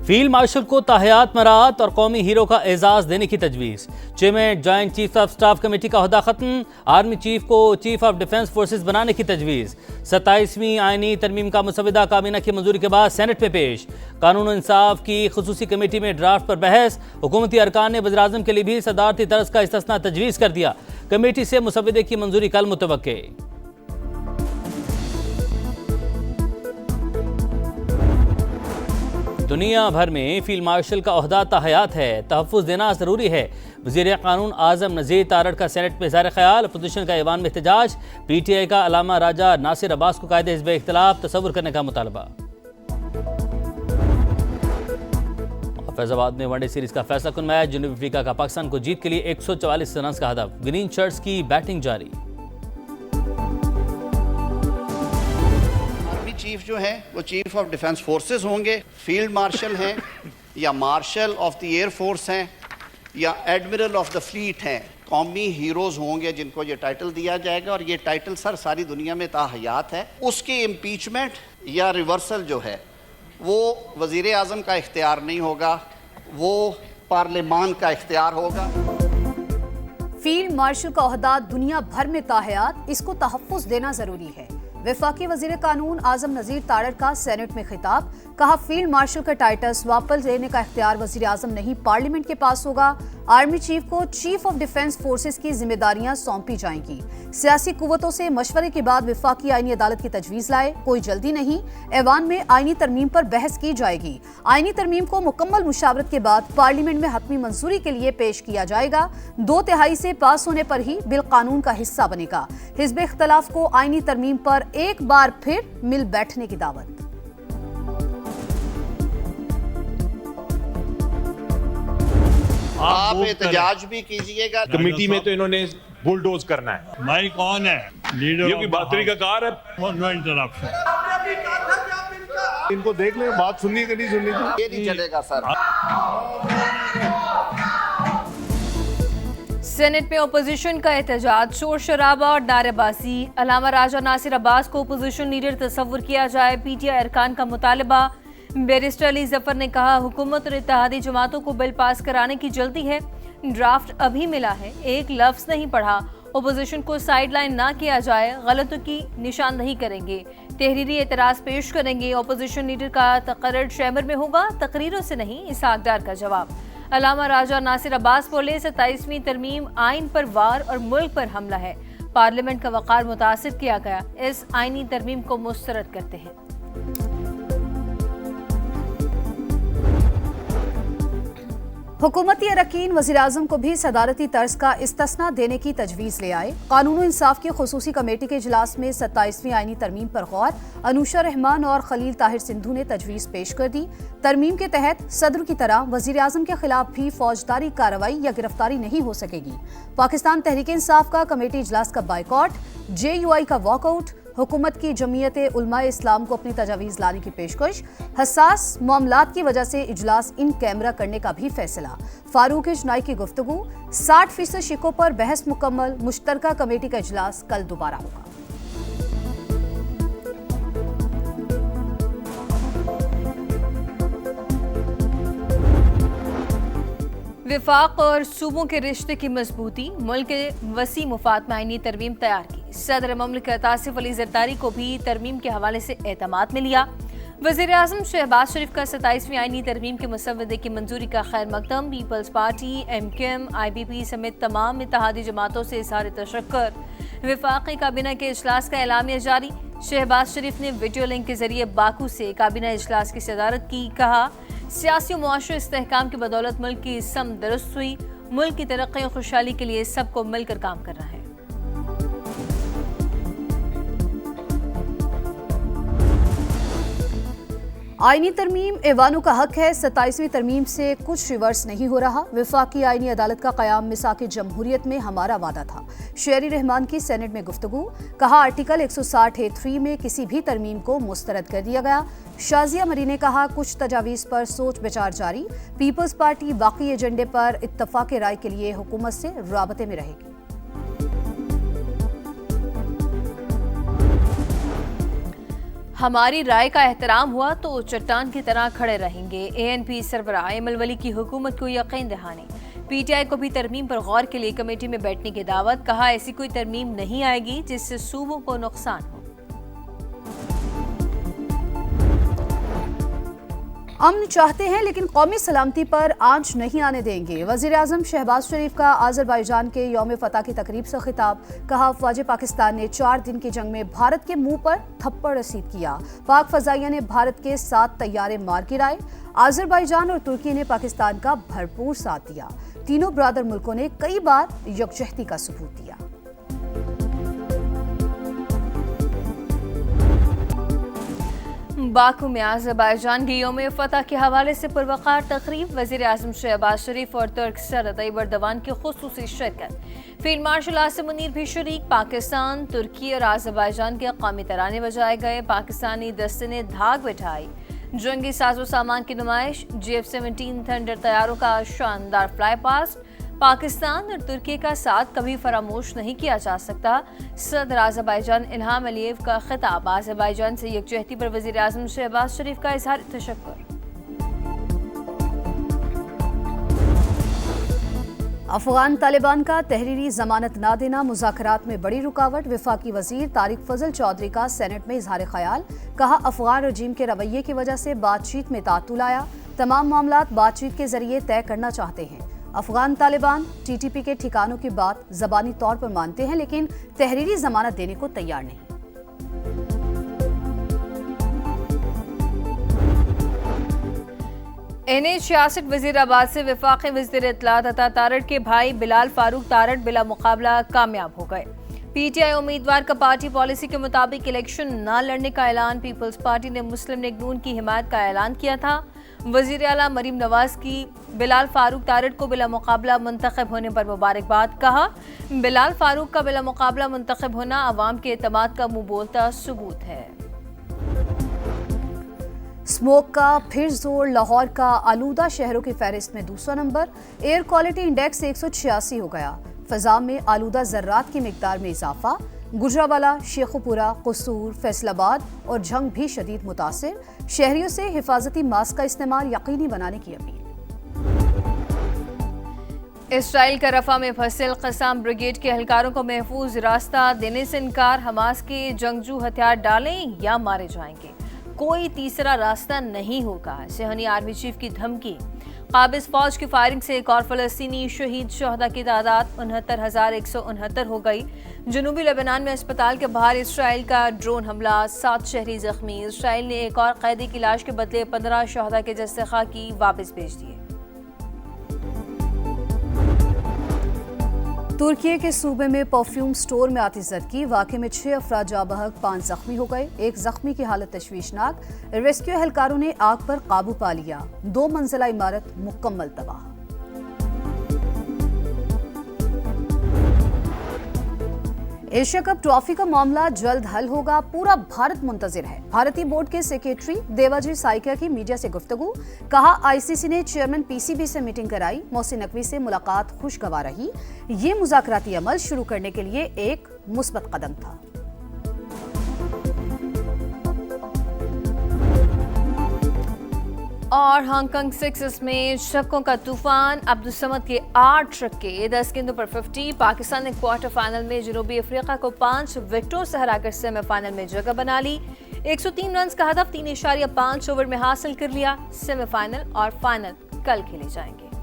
Field marshal को ताहयात मराहत और कौमी हीरो का एजाज देने की तजवीज़। Chairman joint chief of staff committee का ओहदा खत्म, आर्मी चीफ को चीफ ऑफ डिफेंस फोर्सेज बनाने की तजवीज़। 27वीं आईनी तरमीम का मुसविदा काबीना की मंजूरी के बाद सेनेट में पेश। कानून इंसाफ की खुसूसी कमेटी में ड्राफ्ट पर बहस। हुकूमती अरकान ने वज़ीर-ए-आज़म के लिए भी सदारती तर्ज का इस्तिस्ना तजवीज़ कर दिया। कमेटी से मुसविदे की मंजूरी कल मुतवक्के। दुनिया भर में फील्ड मार्शल का ओहदा ताहयात है, तहफ़्फ़ुज़ देना ज़रूरी है। वज़ीर कानून आज़म नज़ीर तारड़ का सेनेट में ज़ाहिर ख़याल। अपोजिशन का ऐवान में एहतजाज। PTI का अलामा राजा नासिर अब्बास को कायदे हिज़्ब इख्तिलाफ तसव्वुर करने का मुतालबा। फैज़ाबाद में वनडे सीरीज़ का फैसला कुन मैच। जनूबी अफ्रीका का पाकिस्तान को जीत के लिए 144 रन का हदफ। ग्रीन शर्ट्स की बैटिंग जारी। चीफ जो है वो चीफ ऑफ डिफेंस फोर्सेस होंगे, फील्ड मार्शल हैं या marshal of the air force हैं या एडमिरल ऑफ द फ्लीट हैं, कौमी हीरोज़ होंगे जिनको ये टाइटल दिया जाएगा। और ये टाइटल सर सारी दुनिया में ताहयात है। उसकी इम्पीचमेंट या रिवर्सल जो है वो वज़ीर आज़म का इख्तियार नहीं होगा, वो पार्लियामान का इख्तियार होगा। फील्ड मार्शल का ओहदा दुनिया भर में ताहयात, इसको तहफ़्फ़ुज़ देना जरूरी है। वफाकी वज़ीर कानून आज़म नज़ीर तारड़ का सेनेट में खिताब। कहा, फील्ड मार्शल का टाइटल्स वापस लेने का इख्तियार वज़ीर आज़म नहीं पार्लियामेंट के पास होगा। आर्मी चीफ को चीफ ऑफ डिफेंस फोर्सेस की जिम्मेदारियां सौंपी जाएंगी। सियासी कुव्वतों से मशवरे के बाद वफाकी आईनी अदालत की तजवीज़ लाए, कोई जल्दी नहीं। ऐवान में आईनी तरमीम पर बहस की जाएगी। आईनी तरमीम को मुकम्मल मुशावरत के बाद पार्लियामेंट में हतमी मंजूरी के लिए पेश किया जाएगा। 2/3 से पास होने पर ही बिल कानून का हिस्सा बनेगा। हिज़्ब इख्तिलाफ को आईनी तरमीम पर एक बार फिर मिल बैठने की दावत। आप एहतजाज भी कीजिएगा। कमेटी में तो इन्होंने बुलडोज करना है। भाई कौन है लीडर? ये बातरी का कार है। No interruption. इनको देख ले, बात सुननी कि नहीं सुननी थी। ये नहीं चलेगा सर। सेनेट में ओपोजिशन का एहतजाज, शोर शराबा और नारेबाजी। अलामा राजा नासिर अब्बास को ओपोजिशन लीडर तस्वुर किया जाए। PTI अरकान का मुतालबा। बैरिस्टर अली जफर ने कहा, हुकूमत और इत्तेहादी जमातों को बिल पास कराने की जल्दी है। ड्राफ्ट अभी मिला है, एक लफ्ज नहीं पढ़ा। ओपोजिशन को साइडलाइन ना किया जाए, गलतों की निशानदही करेंगे, तहरीरी एतराज़ पेश करेंगे। ओपोजिशन लीडर का तकर्रर चैम्बर में होगा, तकरीरों से नहीं। इसहाक डार का जवाब। अलामा राजा नासिर अब्बास बोले, 27वीं तरमीम आइन पर वार और मुल्क पर हमला है। पार्लियामेंट का वक़ार मुतासिर किया गया। इस आइनी तरमीम को मुस्तरद करते हैं। हुकूमती अरकान वज़ीर-ए-आज़म को भी सदारती तर्ज का इस्तिस्ना देने की तजवीज़ ले आए। कानून इंसाफ की खुसूसी कमेटी के इजलास में 27वीं आईनी तरमीम पर गौर। अनुशा रहमान और खलील ताहिर सिंधु ने तजवीज़ पेश कर दी। तरमीम के तहत सदर की तरह वज़ीर-ए-आज़म के खिलाफ भी फौजदारी कार्रवाई या गिरफ्तारी नहीं हो सकेगी। पाकिस्तान तहरीक इंसाफ का कमेटी इजलास का बाइकॉट। JUI का वॉकआउट। हुकूमत की जमीयत उलमा इस्लाम को अपनी तजावीज़ लाने की पेशकश। हसास मामलात की वजह से इजलास इन कैमरा करने का भी फैसला। फारूक इजनाई की गुफ्तगू। 60% शिकों पर बहस मुकम्मल। मुश्तरका कमेटी का इजलास कल दोबारा होगा। विफाक और सूबों के रिश्ते की मजबूती, मुल्क के वसी मुफाद में आईनी तरमीम तैयार की। सदर ममलिकत आसिफ अली जरदारी को भी तरमीम के हवाले से एतमाद में लिया। वज़ीर आज़म शहबाज शरीफ का 27वीं आईनी तरमीम के मुसवदे की मंजूरी का खैर मकदम। पीपल्स पार्टी, MQM, IBP समेत तमाम इत्तेहादी जमातों से इज़हार तशक्कुर। वफाकी काबीना के इजलास का एलामिया जारी। शहबाज शरीफ ने वीडियो लिंक के जरिए बाकू से काबीना इजलास की सदारत की। कहा, सियासी और मुआशरी इस्तेहकाम की बदौलत मुल्क की सम दुरुस्त हुई। मुल्क की तरक्की और खुशहाली के लिए सबको मिलकर काम करना है। आईनी तरमीम ऐवानों का हक है। 27वीं तरमीम से कुछ रिवर्स नहीं हो रहा। वफाकी आईनी अदालत का क़याम मिसाक़ जमहूरियत में हमारा वादा था। शेरी रहमान की सेनेट में गुफ्तगू। कहा, आर्टिकल 160(3) में किसी भी तरमीम को मुस्तरद कर दिया गया। शाजिया मरी ने कहा, कुछ तजावीज़ पर सोच विचार जारी। पीपल्स पार्टी बाकी एजेंडे पर इत्तफाक राय के लिए हुकूमत से राबते में रहेगी। हमारी राय का एहतराम हुआ तो चट्टान की तरह खड़े रहेंगे। ANP सरबराह एमल वली की हुकूमत को यकीन दहानी। PTI को भी तरमीम पर गौर के लिए कमेटी में बैठने की दावत। कहा ऐसी कोई तरमीम नहीं आएगी जिससे सूबों को नुकसान हो। अमन चाहते हैं लेकिन कौमी सलामती पर आंच नहीं आने देंगे। वजीर आजम शहबाज शरीफ का आज़रबाईजान के यौम फतह की तकरीब से खिताब। कहा अफवाज पाकिस्तान ने 4 दिन की जंग में भारत के मुंह पर थप्पड़ रसीद किया। पाक फजाइया ने भारत के 7 तैयारे मार गिराए। आज़रबाईजान और तुर्की ने पाकिस्तान का भरपूर साथ दिया। तीनों ब्रादर मुल्कों ने कई बार यकजहती का सबूत दिया। बाकू में आज़रबाईजान के यौम फतह के हवाले से पुरवकार तकरीब। वज़ीर आज़म शहबाज शरीफ और तुर्क सदर तैयब एर्दोगान की खुसूसी शिरकत। फील्ड मार्शल आसिम मुनीर भी शरीक। पाकिस्तान, तुर्की और आज़रबाईजान के कौमी तराने बजाए गए। पाकिस्तानी दस्ते ने धाक बिठाई। जंगी साजो सामान की नुमाइश। GF-17 थंडर तैयारों का शानदार फ्लाई पास्ट। पाकिस्तान और तुर्की का साथ कभी फरामोश नहीं किया जा सकता। सदर आज़रबाईजान इल्हाम अलीयेव का खिताब। आज़रबाईजान से यकजहती पर वज़ीर आज़म शहबाज शरीफ का इजहार तशक्कुर। अफगान तालिबान का तहरीरी जमानत ना देना मुज़ाकरात में बड़ी रुकावट। वफाकी वजीर तारिक फजल चौधरी का सेनेट में इजहार ख्याल। कहा अफगान रजीम के रवैये की वजह से बातचीत में तातुल आया। तमाम मामलात बातचीत के जरिए तय करना चाहते हैं। अफगान तालिबान TTP के ठिकानों की बात ज़बानी तौर पर मानते हैं लेकिन तहरीरी जमानत देने को तैयार नहीं। NH-66 वजीराबाद से वफाकी वज़ीर इत्तलात अता तारड़ के भाई बिलाल फारूक तारड़ बिला मुकाबला कामयाब हो गए। PTI उम्मीदवार का पार्टी पॉलिसी के मुताबिक इलेक्शन न लड़ने का ऐलान। पीपल्स पार्टी ने मुस्लिम लीग नून की हिमायत का ऐलान किया था। वज़ीर आला मरीम नवाज की बिलाल फारूक तारड़ को बिला मुकाबला मुंतखब होने पर मुबारकबाद। कहा बिलाल फारूक का बिला मुकाबला मुंतखब होना अवाम के एतमाद का मुंह बोलता सबूत है। स्मोक का फिर जोर। लाहौर का आलूदा शहरों की फहरिस्त में दूसरा नंबर। एयर क्वालिटी इंडेक्स 186 हो गया। फजा में आलूदा जर्रात की मिकदार में इजाफा। गुजरावाला, शेखुपुरा, कसूर, फैसलाबाद और झंग भी शदीद मुतासिर। शहरियों से हिफाजती मास्क का इस्तेमाल यकीनी बनाने की अपील। इसराइल का रफा में फंसे क़स्साम ब्रिगेड के एहलकारों को महफूज रास्ता देने से इनकार। हमास के जंगजू हथियार डालें या मारे जाएंगे, कोई तीसरा रास्ता नहीं होगा। सेहनी आर्मी चीफ की धमकी। काबिज फौज की फायरिंग से एक और फलस्तीनी शहीद। शहदा की तादाद 69,169 हो गई। जनूबी लेबनान में अस्पताल के बाहर इसराइल का ड्रोन हमला, 7 शहरी जख्मी। इसराइल ने एक और कैदी की लाश के बदले 15 शहदा के जस्से खाकी वापस भेज दिए। तुर्की के सूबे में परफ्यूम स्टोर में आतिशज़दी। वाक़े में 6 अफराद जाँ बहक, 5 जख्मी हो गए। एक जख्मी की हालत तशवीशनाक। रेस्क्यू एहलकारों ने आग पर काबू पा लिया। 2 मंजिला इमारत मुकम्मल तबाह। एशिया कप ट्रॉफी का मामला जल्द हल होगा, पूरा भारत मुंतजिर है। भारतीय बोर्ड के सेक्रेटरी देवाजी साइकिया की मीडिया से गुफ्तगू। कहा ICC ने चेयरमैन PCB से मीटिंग कराई। मोहसिन नकवी से मुलाकात खुशगवार रही। ये मुज़ाकराती अमल शुरू करने के लिए एक मुस्बत कदम था। और हांगकांग 6 में शक्कों का तूफान। अब्दुल समद के 8 छक्के, 10 गेंदों पर 50। पाकिस्तान ने क्वार्टर फाइनल में जनूबी अफ्रीका को 5 विकेटों से हराकर सेमीफाइनल में जगह बना ली। 103 रन का हदफ 3.5 ओवर में हासिल कर लिया। सेमीफाइनल और फाइनल कल खेले जाएंगे।